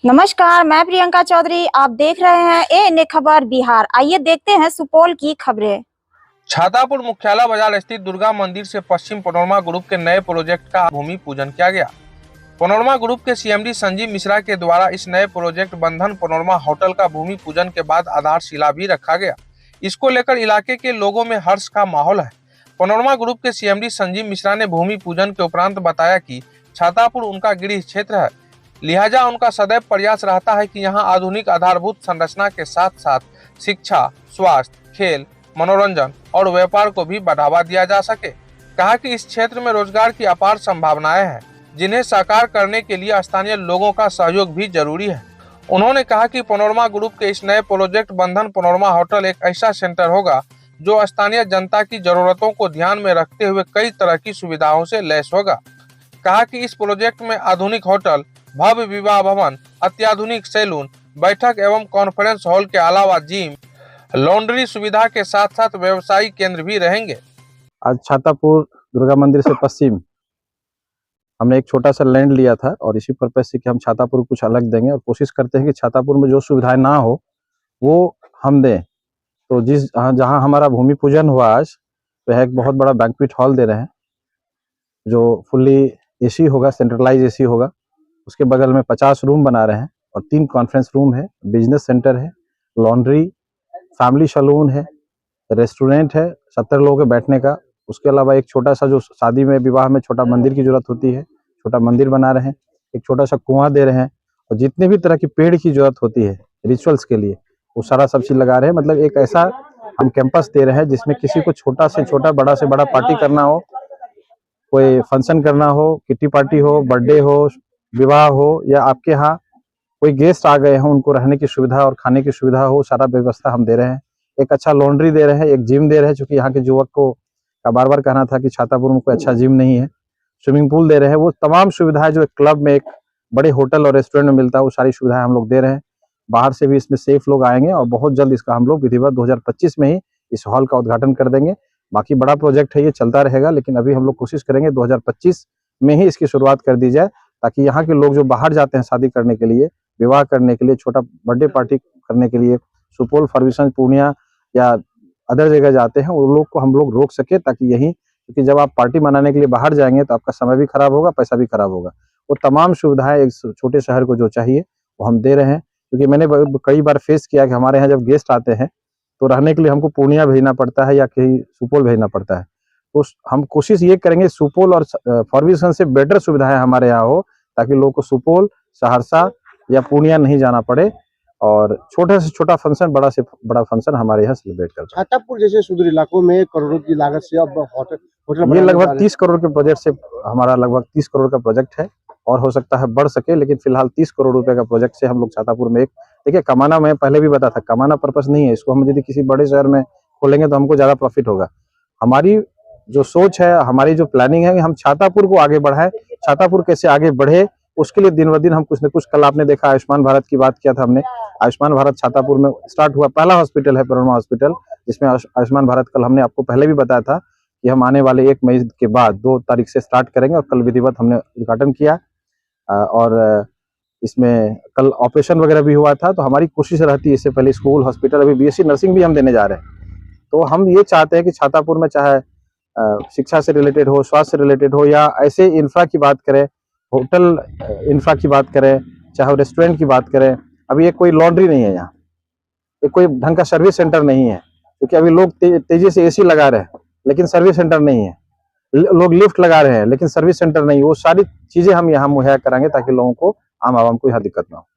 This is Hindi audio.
नमस्कार, मैं प्रियंका चौधरी। आप देख रहे हैं एएनए खबर बिहार। आइए देखते हैं सुपौल की खबरें। छातापुर मुख्यालय बाजार स्थित दुर्गा मंदिर से पश्चिम पनोरमा ग्रुप के नए प्रोजेक्ट का भूमि पूजन किया गया। पनोरमा ग्रुप के सीएमडी संजीव मिश्रा के द्वारा इस नए प्रोजेक्ट बंधन पनोरमा होटल का भूमि पूजन के बाद आधारशिला भी रखा गया। इसको लेकर इलाके के लोगों में हर्ष का माहौल है। पनोरमा ग्रुप के सीएमडी संजीव मिश्रा ने भूमि पूजन के उपरांत बताया कि छातापुर उनका गृह क्षेत्र है, लिहाजा उनका सदैव प्रयास रहता है कि यहाँ आधुनिक आधारभूत संरचना के साथ साथ शिक्षा, स्वास्थ्य, खेल, मनोरंजन और व्यापार को भी बढ़ावा दिया जा सके। कहा कि इस क्षेत्र में रोजगार की अपार संभावनाएं हैं, जिन्हें साकार करने के लिए स्थानीय लोगों का सहयोग भी जरूरी है। उन्होंने कहा कि पनोरमा ग्रुप के इस नए प्रोजेक्ट बंधन पनोरमा होटल एक ऐसा सेंटर होगा जो स्थानीय जनता की जरूरतों को ध्यान में रखते हुए कई तरह की सुविधाओं से लैस होगा। कहा कि इस प्रोजेक्ट में आधुनिक होटल, भव्य विवाह भवन, अत्याधुनिक सैलून, बैठक एवं कॉन्फ्रेंस हॉल के अलावा जिम, लॉन्ड्री सुविधा के साथ साथ व्यवसायिक केंद्र भी रहेंगे। आज छातापुर दुर्गा मंदिर से पश्चिम हमने एक छोटा सा लैंड लिया था और इसी पर्पज से कि हम छातापुर को कुछ अलग देंगे और कोशिश करते हैं कि छातापुर में जो सुविधाएं ना हो वो हम दें। तो जहां हमारा भूमि पूजन हुआ आज, वह एक बहुत बड़ा बैंक्वेट हॉल दे रहे हैं जो फुल्ली एसी होगा, सेंट्रलाइज एसी होगा। उसके बगल में 50 रूम बना रहे हैं और 3 कॉन्फ्रेंस रूम है, बिजनेस सेंटर है, लॉन्ड्री, फैमिली सैलून है, रेस्टोरेंट है 70 लोगों के बैठने का। उसके अलावा एक छोटा सा जो शादी में, विवाह में छोटा मंदिर की जरूरत होती है, छोटा मंदिर बना रहे हैं। एक छोटा सा कुआं दे रहे हैं और जितने भी तरह की पेड़ की जरूरत होती है रिचुअल्स के लिए, वो सारा सब चीज लगा रहे हैं। मतलब एक ऐसा हम कैंपस दे रहे हैं जिसमें किसी को छोटा से छोटा, बड़ा से बड़ा पार्टी करना हो, कोई फंक्शन करना हो, किटी पार्टी हो, बर्थडे हो, विवाह हो, या आपके यहाँ कोई गेस्ट आ गए हों, उनको रहने की सुविधा और खाने की सुविधा हो, सारा व्यवस्था हम दे रहे हैं। एक अच्छा लॉन्ड्री दे रहे हैं, एक जिम दे रहे हैं, क्योंकि यहाँ के युवक को बार बार कहना था कि छातापुर में कोई अच्छा जिम नहीं है। स्विमिंग पूल दे रहे हैं। वो तमाम सुविधाएं जो एक क्लब में, एक बड़े होटल और रेस्टोरेंट में मिलता है, वो सारी सुविधाएं हम लोग दे रहे हैं। बाहर से भी इसमें सेफ लोग आएंगे और बहुत जल्द इसका हम लोग विधिवत 2025 में ही इस हॉल का उद्घाटन कर देंगे। बाकी बड़ा प्रोजेक्ट है, ये चलता रहेगा, लेकिन अभी हम लोग कोशिश करेंगे 2025 में ही इसकी शुरुआत कर दी जाए, ताकि यहाँ के लोग जो बाहर जाते हैं शादी करने के लिए, विवाह करने के लिए, छोटा बर्थडे पार्टी करने के लिए, सुपौल, फर्ग्यूसन, पूर्णिया या अदर जगह जाते हैं, उन लोग को हम लोग रोक सके। ताकि यही, क्योंकि जब आप पार्टी मनाने के लिए बाहर जाएंगे तो आपका समय भी खराब होगा, पैसा भी खराब होगा। वो तमाम सुविधाएं एक छोटे शहर को जो चाहिए वो हम दे रहे हैं। क्योंकि मैंने कई बार फेस किया कि हमारे यहाँ जब गेस्ट आते हैं तो रहने के लिए हमको पूर्णिया भेजना पड़ता है या कहीं सुपौल भेजना पड़ता है। तो हम कोशिश ये करेंगे सुपौल और फर्ग्यूसन से बेटर सुविधाएं हमारे यहाँ हो, ताकि लोगों को सुपौल, सहरसा या पूर्णिया नहीं जाना पड़े और छोटे से छोटा फंक्शन, बड़ा से बड़ा फंक्शन हमारे यहाँ सेलिब्रेट करते हैं। छातापुर जैसे सुदूर इलाकों में करोड़ों की लागत से अब होटल ये लगभग 30 करोड़ के प्रोजेक्ट से, हमारा लगभग 30 करोड़ का प्रोजेक्ट है और हो सकता है बढ़ सके, लेकिन फिलहाल 30 करोड़ रुपए का प्रोजेक्ट से हम लोग छातापुर में एक, देखिए कमाना, मैं पहले भी बता था, कमाना पर्पस नहीं है। इसको हम यदि किसी बड़े शहर में खोलेंगे तो हमको ज्यादा प्रॉफिट होगा। हमारी जो सोच है, हमारी जो प्लानिंग है कि हम छातापुर को आगे बढ़ाएं। छातापुर कैसे आगे बढ़े, उसके लिए दिन ब दिन हम कुछ न कुछ, कल आपने देखा आयुष्मान भारत की बात किया था हमने। आयुष्मान भारत छातापुर में स्टार्ट हुआ, पहला हॉस्पिटल है पनोरमा हॉस्पिटल, जिसमें आयुष्मान भारत, कल हमने आपको पहले भी बताया था कि हम आने वाले 1 मई के बाद 2 तारीख से स्टार्ट करेंगे और कल विधिवत हमने उद्घाटन किया। और इसमें कल ऑपरेशन वगैरह भी हुआ था। तो हमारी कोशिश रहती है इससे पहले स्कूल, हॉस्पिटल, अभी बीएससी नर्सिंग भी हम देने जा रहे हैं। तो हम ये चाहते हैं कि छातापुर में चाहे शिक्षा से रिलेटेड हो, स्वास्थ्य से रिलेटेड हो, या ऐसे इंफ्रा की बात करें, होटल इंफ्रा की बात करें, चाहे रेस्टोरेंट की बात करें। अभी एक कोई लॉन्ड्री नहीं है यहाँ, एक कोई ढंग का सर्विस सेंटर नहीं है, क्योंकि अभी लोग तेजी से एसी लगा रहे हैं लेकिन सर्विस सेंटर नहीं है। लोग लिफ्ट लगा रहे हैं लेकिन सर्विस सेंटर नहीं है। वो सारी चीजें हम यहाँ मुहैया कराएंगे ताकि लोगों को, आम आवाम को यहाँ दिक्कत ना हो।